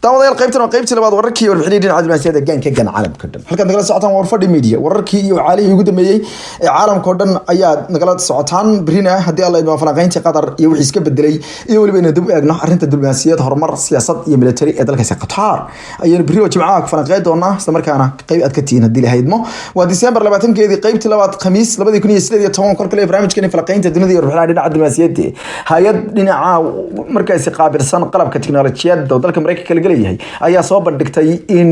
daawadayaal qaybtii labaad wararkii warbixinay dhinaca diblomaasiyadda gaanka gan caalamka dhan halka nagala socotaan warfadhi media wararkii iyo caalihii ugu dambeeyay ee caalamka oo dhan ayaa nagala socotaan birina hadii Allah idin falanqaynta Qatar iyo wixii iska bedelay iyo waliba inaan dib u eegno arrinta diblomaasiyadda horumar siyaasad iyo military ee dalka Qatar ayaan biri jimcaha ku falanqayn doonaa isla markaana qayb aad ka tihiin hadii la haydmo waa December 20keedii qaybtii labaad Khamiis 2018 kolkale barnaamijkan falanqaynta dunida iyo warbixinada dhinaca diblomaasiyadda hay'ad dhinaca markaas qaabilsan qalabka tiknoolajiyadda dalka Mareykanka ayaa soo bandhigtay in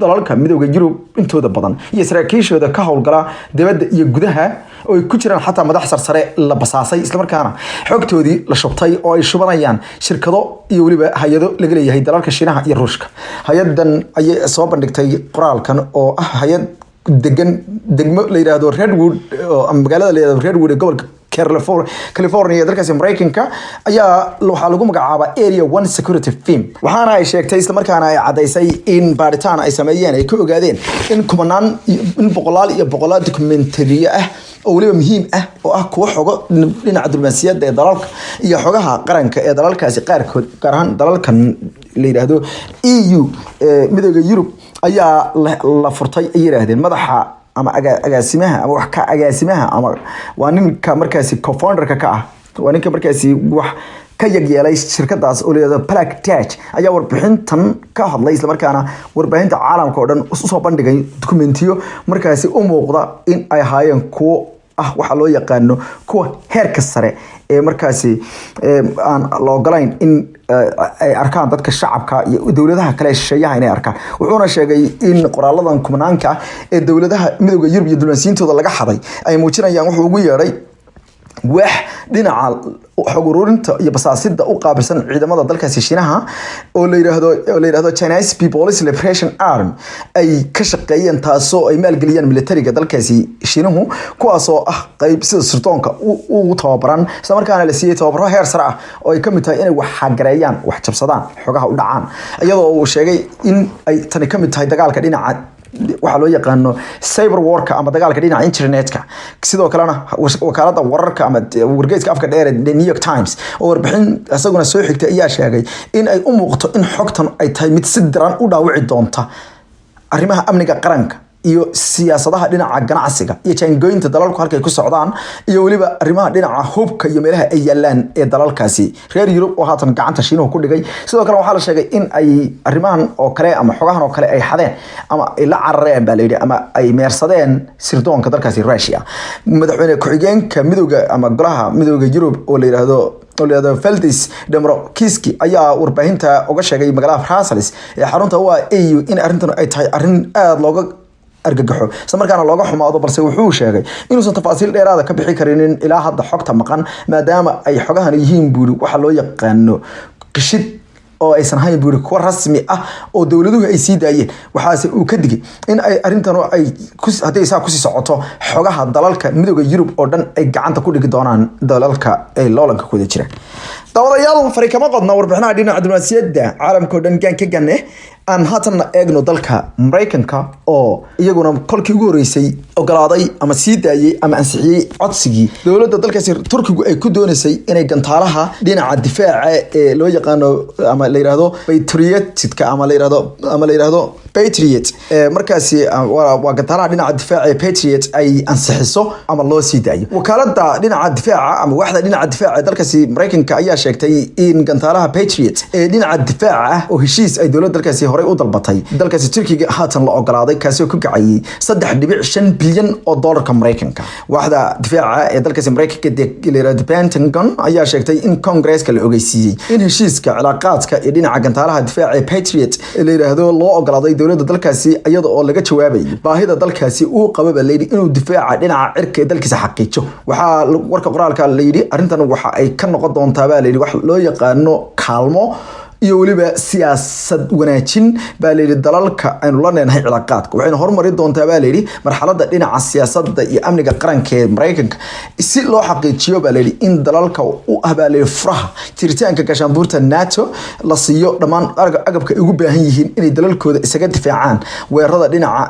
dalalka midowga Yurub intooda badan iyo saraakiishooda ka howlgala dibadda iyo gudaha oo ay ku jiraan xataa madax sarsare la basaasay isla markaana xogtoodii la shubtay oo ay shubanayaan shirkado iyo waliba hay'ado laga leeyahay dalalka Shiinaha iyo Ruushka hay'adan ayay soo bandhigtay qoraalkan oo ah hay'ad degmo la yiraahdo Redwood oo magaalada la yiraahdo Redwood ee gobolka California dalkaas Mareykanka ayaa waxa lagu magacaabaa Area 1 Security Firm waxaana ay sheegtay isla markaana ay cadeysay in baaritaan ay sameeyeen ay ka ogaadeen in kumanaan in boqolaal documentary ah oo waliba muhiim ah oo ah kuwa xogo dhinaca diblomaasiyadda ee dalalka iyo xogaha qaranka ee dalalkaasi qaarkood gaar ahaan dalalkan la yiraahdo EU midowga Yurub ayaa la furtay ay yiraahdeen madaxa ama agaasimaha ama wax ka agaasimaha ama waa ninka markaasi co-founderka ka ah waa ninka markaasi wax ka yeelay shirkadaas oo leedahay Black Tech ayaa warbixintan ka hadlay isla markaana warbaahinta caalamka oo dhan soo bandhigay dokumentiyo markaasi u muuqda in ay haayeen kuwa waxa loo yaqaano kuwa heerka sare ee markaasi aan loo galayn in ay arkaan dadka shacabka iyo dawladaha kale shisheeyaha inay arkaan wuxuuna sheegay in qoraaladan kumanaanka ee dawladaha midowga Yurub iyo diblomaasiyintooda laga xaday ay muujinayaan wuxuu ugu yeeray wax dhinaca xog ururinta iyo basaasidda u qaabilsan ciidamada dalkaasi Shiinaha oo la yiraahdo Chinese People's Liberation Army ay ka shaqeeyeen taasoo ay maalgeliyeen militariga dalkaasi Shiinahu kuwaasoo qayb sida sirdoonka u tababaran isla markaana la siiyay tababaro heer sare ah oo ay ka mid tahay inay wax xagareeyaan wax jabsadaan xogaha u dhacaan iyadoo uu sheegay in ay tani ka mid tahay dagaalka dhinaca waxa loo yaqaano cyber warka ama dagaalka dhinaca internetka sidoo kalena wakaalada wararka ama wargeyska afka dheer ee New York Times oo warbixin asaguna soo xigtay ayaa sheegay in ay u muuqato in xogtan ay tahay mid si daran u dhaawici doonta arrimaha amniga qaranka iyo siyaasadaha dhinaca ganacsiga iyo jaangooyinta dalalku halkay ku socdaan iyo waliba arrimaha dhinaca hubka iyo meelaha ay yaalaan ee dalalkaasi reer Yurub oo haatan gacanta Shiinaha ku dhigay sidoo kale waxa la sheegay in ay arrimahan oo kale ama xogahan oo kale ay xadeen ama ay la carareen baa leeyahay ama ay meersadeen sirdoonka dalkaasi Russia madaxweyne ku-xigeenka midowga ama golaha midowga Yurub oo la yiraahdo Valdis Dombrovskis ayaa warbaahinta uga sheegay magaalada Brussels ee xarunta waa EU in arrintan ay tahay arrin aad looga argagaxo isla markaana looga xumaado balse wuxuu sheegay inuusan tafaasiil dheeraad ah ka bixi karin ilaa hadda xogta maqan maadaama ay xogahan yihiin buuri waxa loo yaqaano qishid oo aysan hayn buuri kuwa rasmi ah oo dawladuhu ay sii daayeen waxaase uu ka digay in ay arrintan ay haday ku sii socoto xogaha dalalka midowga Yurub oo dhan ay gacanta ku dhigi doonaan dalalka ay loolanka ku jiraan dawadayaal fariikama qodna warbixinaha dhinaca diblomaasiyadda caalamka oo dhan gaanka ganne aan haatan eegno dalka Mareykanka oo iyaguna kolkii ugu horeysay ogolaaday ama sii daayay ama ansixiyay codsigii dawladda dalkaasi Turkigu ay ku doonaysay inay gantaalaha dhinaca difaaca ee loo yaqaano ama la yiraahdo Patriotka ama la yiraahdo Patriot markaasi waa gantaalaha dhinaca difaaca ee Patriot ay ansixiso ama loo sii daayo wakaalada dhinaca difaaca ama waaxda dhinaca difaaca ee dalkaasi Mareykanka ayaa sheegtay in gantaalaha Patriot ee dhinaca difaaca oo heshiis ay dawladda dalkaasi horay u dalbatay dalkaasi Turkiga haatan la ogolaaday kaasoo ku kacayay 3.5 bilyan oo dollarka Mareykanka waaxda difaaca ee dalkaasi Mareykanka ee Pentagon ayaa sheegtay in Congress-ka la ogeysiiyay in heshiiska cilaaqaadka ee dhinaca gantaalaha difaaca ee Patriot la yiraahdo loo ogolaaday dawladda dalkaasi iyada oo laga jawaabayay baahida dalkaasi uu qabo leeyahay inuu difaaca dhinaca cirka ee dalkiisa xaqiijiyo waxa warka qoraalka la yiri arrintan waxa ay ka noqon doontaa leeyahay wax loo yaqaano kaalmo iyo waliba siyaasad wanaajin baa leeyahay dalalka aynu la leenahay cilaaqaadka waxayna horumari doontaa baa leeyahay marxaladda dhinaca siyaasadda iyo amniga qaranka ee Mareykanka si loo xaqiijiyo baa leeyahay in dalalka u ah baa leeyahay furaha tiritaanka gaashaanbuurta NATO la siiyo dhamaan agabka ay ugu baahan yihiin inay dalalkooda isaga difaacaan weerarada dhinaca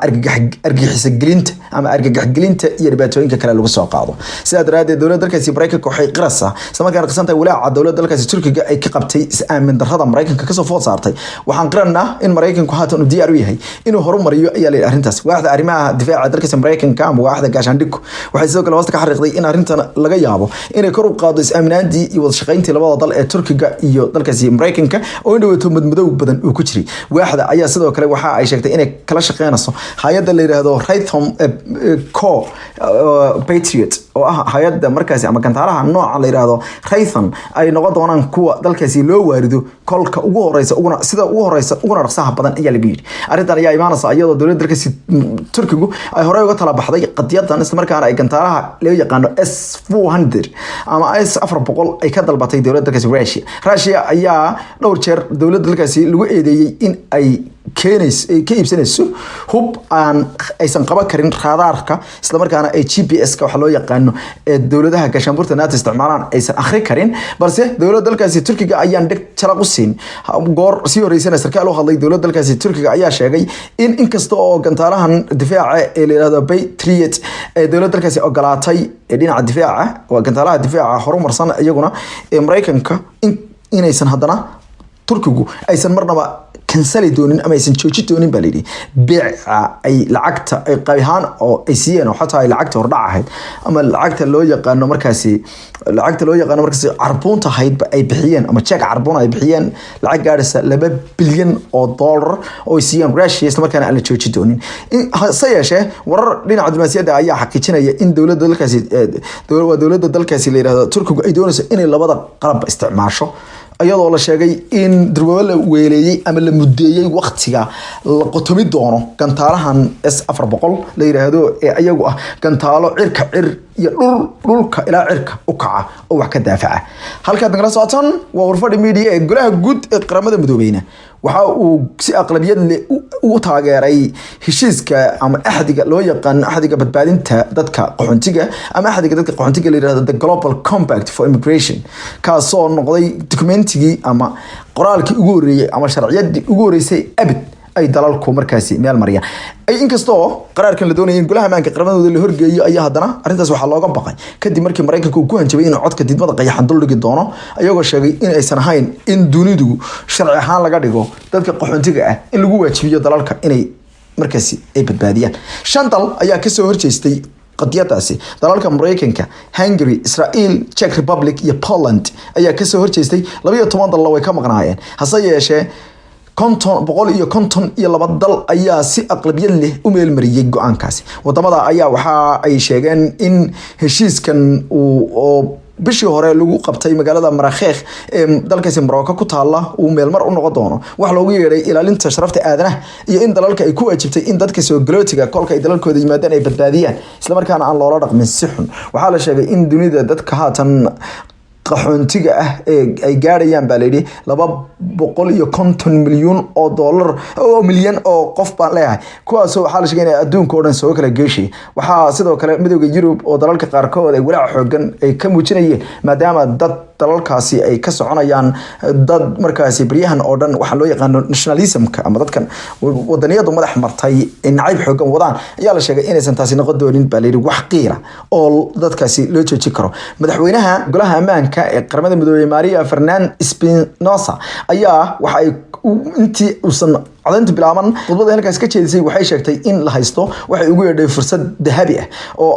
argagixisgelinta ama argagaxgelinta iyo dhibaatooyinka kale lagu soo qaado sidaa daraadeed dawladda dalkaasi Mareykanka waxay qiraysaa isla markaana qasantay walaaca dawladda dalkaasi Turkiga ay ka qabtay is aamin darrada Mareykanka kasoo food saartay waxaan qiranaa in Mareykanku haatan uu diyaar u yahay inuu horumariyo ayaa la arrintaas waaxda arrimaha difaaca dalka Mareykanka ama waaxda gaashaandhigku waxay sidoo kale hoosta ka xariiqday in arrintan laga yaabo inay kor u qaado is-aaminaadii iyo wada shaqayntii labada dal ee Turkiga iyo dalkaasi Mareykanka oo indhawato madmadow badan uu ku jiray waaxda ayaa sidoo kale waxa ay sheegtay inay kala shaqeynayso hay'adda la yiraahdo Raytheon Co Patriot oo ah hay'adda markaasi ama gantaalaha nooca la yiraahdo Raytheon ay noqon doonaan kuwa dalkaasi loo waarido kolka ugu horeysa uguna dhaqsaha badan ayaa lagu yiri arrintan ayaa imaanaysa iyadoo dowladda dalkaasi Turkigu ay horey uga tala baxday qadiyadan isla markaana ay gantaalaha loo yaqaano S400 ama S400 ay ka dalbatay dowladda dalkaasi Russia ayaa dhowr jeer dowladda dalkaasi lagu eedeeyay in ay ka iibsanayso hub aysan qaban karin raadaarka isla markaana ay GPS-ka waxa loo yaqaano ee dowladaha gaashaanbuurta NATO isticmaalaan aysan akhri karin balse dowladda dalkaasi Turkiga ayaan dhig jalaq u siin goor si horeysana sarkaal u hadlay dowladda dalkaasi Turkiga ayaa sheegay in inkasta oo gantaalahan difaaca ee la yiraahdo Patriot ee dowladda dalkaasi ogolaatay ee dhinaca difaaca waa gantaalaha difaaca horumarsan iyaguna ee Mareykanka inaysan haddana Turkigu aysan marnaba kansali doonin ama aysan joojin doonin baa leeyahay beeca ay lacagta ay qaybhaan oo ay siiyeen oo xataa ay lacagta hordhac ahayd ama lacagta loo yaqaano markaasi carbuunta ahayd ay bixiyeen ama check carbuun ay bixiyeen lacag gaaraysa 2 bilyan oo dollar oo ay siiyeen Russia isla markaana aan la joojin doonin sayashe warar dhinaca diblomaasiyadda ayaa xaqiijinaya in dowladda dalkaasi la yiraahdo Turkigu ay doonayso inay labada qalab isticmaasho ayadoo la sheegay in durwada la weeleeyay ama la mudeeyay waqtiga la qotomi doono gantaalahan S400 la yiraahdo ee ayagu ah gantaalo cirka iyo dhulka ilaa cirka u kaca oo wax ka daafaca halka nagala socotaan waa warfadhi media ee golaha guud ee qaramada midoobeyna waxa uu si aqlabiyad leh u taageeray heshiiska ama axdiga loo yaqaan axdiga badbaadinta dadka qaxoontiga ama axdiga dadka qaxoontiga la yiraahdo the Global Compact for Immigration kaasoo noqday documentigii ama qoraalkii ugu horeeyay ama sharciyadii ugu horeysay abid ay dalalku markaasi meel mariyaan ay inkastoo qaraarkan la doonayay in golaha amaanka qaramadooda la horgeeyo ayaa haddana arrintaas waxaa looga baqay kadib markii Mareykanku uu ku hanjabay inuu codka didmada qayaxan dul dhigi doono ayagoo sheegay in aysan ahayn in dunidu sharci ahaan laga dhigo dadka qaxoontiga ah in lagu waajibiyo dalalka inay markaasi ay badbaadiyaan shan dal ayaa ka soo horjeestay qadiyadaasi dalalka Mareykanka Hungary Israel Czech Republic iyo Poland ayaa ka soo horjeestay 12 dal way ka maqnaayeen hase yeeshee laba dal ayaa si aqlabiyad leh u meel mariyay go'aankaasi wadamada ayaa waxa ay sheegeen in heshiiskan oo bishii hore lagu qabtay magaalada Marrakech ee dalkaasi Morocco ku taala uu meel mar u noqon doono wax loogu yeeray ilaalinta sharafta aadanaha iyo in dalalka ay ku waajibtay in dadka soo galootiga kolka ay dalalkooda yimaadaan ay badbaadiyaan isla markaana aan loola dhaqmin si xun waxa la sheegay in dunida dadka haatan qaxoontiga ah ee ay gaarayaan baa leeyahay 250 milyan oo dollar oo milyan oo qof baan leeyahay kuwaas waxa la sheegay in adduunka oo dhan soo kala geeshay waxa sidoo kale midowga Yurub oo dalalka qaarkood ay walaac xoogan ay ka muujinayeen maadaama dad dalalkaasi ay ka soconayaan dad markaasi bariyahan oo dhan waxa loo yaqaan nationalismka ama dadkan wadaniyadu madax martay in nacayb xoogan wadaan ayaa la sheegay inaysan taasi noqon doonin baa leeyahay wax qiira oo dadkaasi loo joojin karo madaxweynaha golaha amaanka ee qaramada midoobay Maria Fernanda Espinosa ayaa waxa ay intii uusan cadaynta bilaaban khudbada halkaas ka jeedisay waxay sheegtay in la haysto waxay ugu yeedhay fursad dahabi ah oo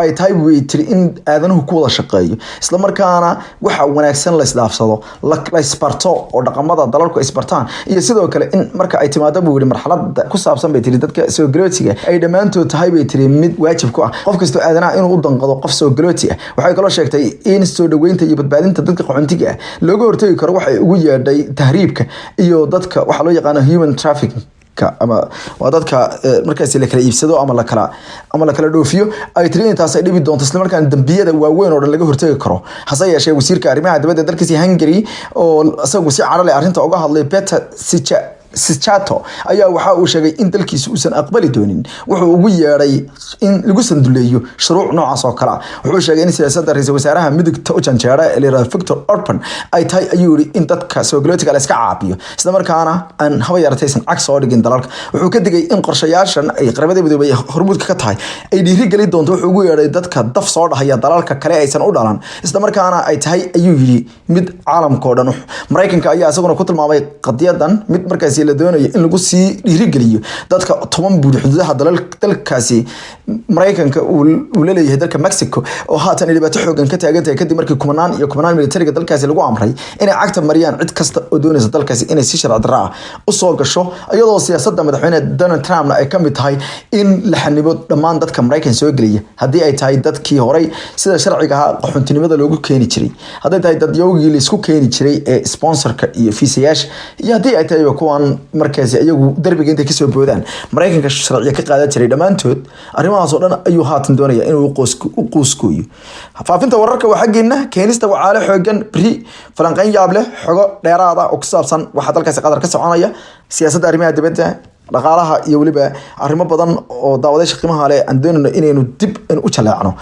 ay tahay weytiri in aadanuhu ku wada shaqeeyo isla markaana waxa wanaagsan la isdaafsado la isbarto oo dhaqamada dalalku isbartaan iyo sidoo kale in marka ay timaado buu yiri marxalada ku saabsan bay tiri dadka soo galootiga ay dhamaantood tahay bay tiri mid waajib ku ah qof kasto aadanaha inuu u danqado qof soo galooti ah waxay kaloo sheegtay in soo dhaweynta iyo badbaadinta dadka qaxoontiga ah looga hortagi karo waxay ugu yeedhay tahriibka iyo dadka waxa loo yaqaan human trafficking ama waa dadka markaas la kala iibsado ama la kala dhoofiyo ay tirintaas ay dhibi doonto isla markaan dambiyada waaweyn oo dhan laga hortagi karo hase yeeshee wasiirka arrimaha dibadda dalkaasi Hungary oo asagu si carale arrinta uga hadlay Peter Sichato ayaa waxa uu sheegay in dalkiisu uusan aqbali doonin wuxuu ugu yeeray in lagu sanduleeyo shuruuc noocaas oo kale wuxuu sheegay in siyaasadda ra'iisul wasaaraha midowga u janjeera Viktor Orban ay tahay ayuu yiri in dadka Soomaaliyeed la iska caabiyo isla markaana aan haba yarataysan cag soo dhigin dalalka wuxuu ka digay in qorshayaashan ay qaramada midoobay hormuudka ka tahay ay dhiiri gali doonto wuxuu ugu yeeray dadka daf soo dhahaya dalalka kale aysan u dhalan isla markaana ay tahay ayuu yiri mid caalamka oo dhan Mareykanka ayaa isaguna ku tilmaamay qadiyadan mid markaas la doonayo in lagu sii dhiiri galiyo dadka 10 buur xuduudaha dalkaasi Mareykanka uu leeyahay dalka Mexico oo haatan dhibaato xoogan ka taagan tahay kadib markii kumanaan militariga dalkaasi lagu amray inay cagta mariyaan cid kasta oo doonaysa dalkaasi inay si sharci darro ah u soo gasho iyadoo siyaasadda madaxweyne Donald Trump ay ka mid tahay in la xanibo dhammaan dadka Mareykan soo galiya hadii ay tahay dadkii horey sida sharciga ah qaxoontinimada loogu keeni jiray hadii tahay dad yowgii la isku keeni jiray ee sponsorka iyo fiisayaasha iyo hadii ay tahay kuwan markaas ayagu darbiga inta ka soo boodaan Mareykanka sharciga ka qaadan jiray dhamaantood arrimahaas oo dhan ayuu haatan doonaya inuu u qooskuyo faafinta wararka waxa xageena keenista wacaale xoogan bri falanqayn yaab leh xogo dheeraad ah oo ku saabsan waxa dalkaasi qadar ka soconaya siyaasadda arrimaha dibadda dhaqaalaha iyo waliba arrimo badan oo daawadeysha qiimaha leh aan doonayno inaynu dib u jaleecno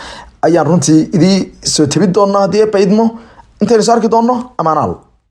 ayaan runtii idii soo tabid doonaa hadii baydmo intaynu saarki doono amaanaal